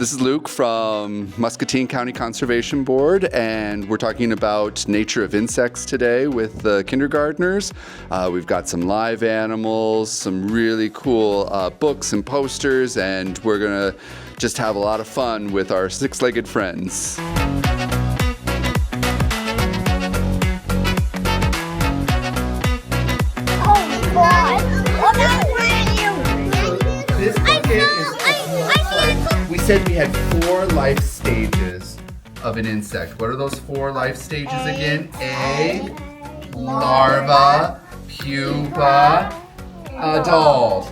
This is Luke from Muscatine County Conservation Board, and we're talking about nature of insects today with the kindergartners. We've got some live animals, some really cool books and posters, and we're gonna just have a lot of fun with our six-legged friends. This bucket is, we said we had 4 life stages of an insect. What are those 4 life stages again? Egg, larva, pupa, adult.